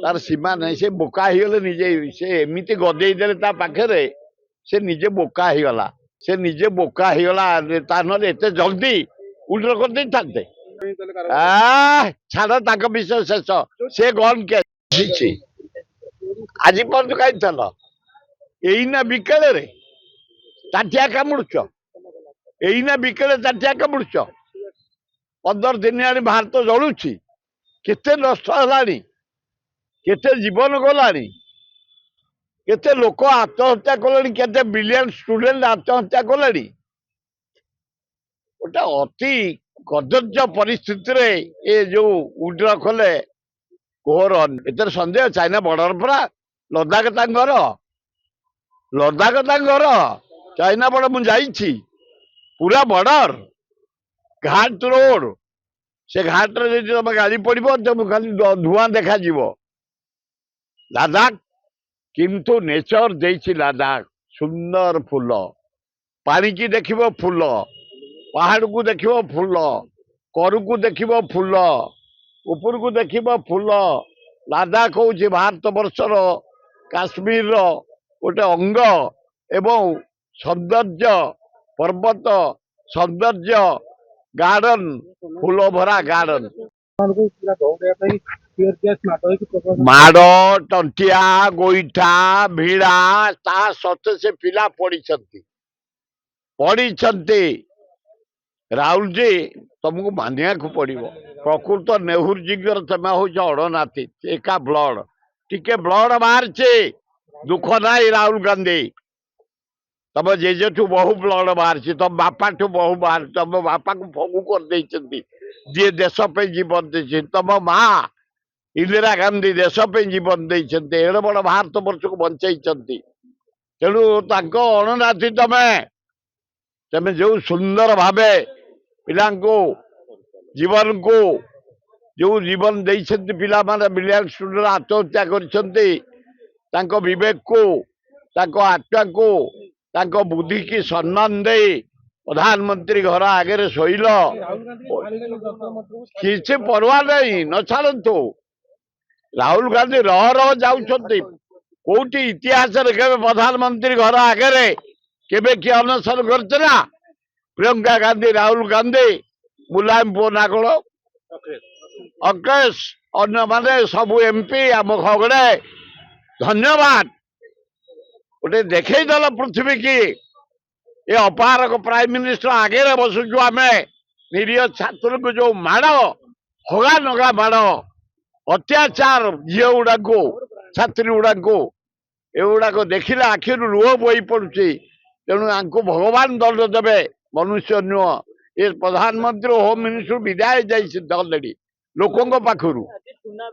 तार सीमा नहीं से बोका गले निजे से एमती गदे ता पाखे से निजे बोका गला से निजे बोका गला एत जल्दी उल्टा कर दे था छाड़ तक विषय शेष से गन के आज पर्यंत कहीं चल यहीना बिकेले रे ताटिया कामुड़ुच यहीना बिकेले ताटिया कामुड़ुच 15 दिन आनी भारत जलुची केते नष्ट है केते जीवन गलानी केते लोक आत्महत्या कले केते ब्रिलियंट स्टूडेंट आत्महत्या कले गोटे अति कदर्य परिस्थिति रे ये जो उड्र कले कोहर एतर सन्देह चाइना बॉर्डर परा लद्दाख तांगर चाइना बॉर्डर मु जाइछि पूरा बॉर्डर घाट रोड से घाट रे तुम गाड़ी पड़ो तुम खाली धुआं देखा लद्दाख किंतु नेचर देछि लद्दाख सुंदर फूल पानी की देखिबो फूल पहाड़ को देखिबो फूल करू को देखिबो फूल ऊपर को देखिबो फूल लद्दाख होछि भारत वर्षर काश्मीर गोटे अंग एवं सौंदर्य पर्वत सौंदर्य गार्डन फूल भरा गार्डन माड़ टंटिया गोईठा भिड़ा ता सत्वे से पिला पढ़ी राहुल जी तुमको मानिया को पड़ो प्रकृत नेहरू जी तमें हूँ अड़नाथी एका ब्लड टिके ब्लड बाहर दुख ना राहुल गांधी तम जेजे ठू बहु ब्लड बाहर तुम बापा ठू बहु बाहर तुम बापा को फगु कर जी देश पे जीवन दे तुम माँ इंदिरा गांधी देश पे जीवन देते एड़े बड़ भारत वर्ष को बंचाई तेणु अणनाथी तमें जो सुंदर भावे पिला जीवन को जो जीवन देते पिला माने ब्रिलियंट स्टूडेंट आत्महत्या कर विवेक को आत्मा को बुद्धि की सम्मान दे प्रधानमंत्री घर आगे शोल किसी परवा नहीं न छाड़तु राहुल गांधी रह जाऊँच कौटी इतिहास प्रधानमंत्री घर आगे केबे किए अनशन करना प्रियंका गांधी राहुल गांधी मुलायम पो ना कौन अखिलेश अन्य माने सबू एमपी आम खगड़े धन्यवाद गोटे देखल पृथ्वी की ये अपारक प्राइम मिनिस्टर आगे बसुचु आम निरीह छात्र को जो माड़ हगा नगा माड़ अत्याचार झील गुड़ा को छात्री गुड़ा को एगुड़ाक देखिले आखिर लुह बोई पड़ुची तेणु आंको भगवान दंड देवे मनुष्य नुह ये प्रधानमंत्री होम मिनिस्टर विदाय जाइए ऑलरेडी लोकों पाखरु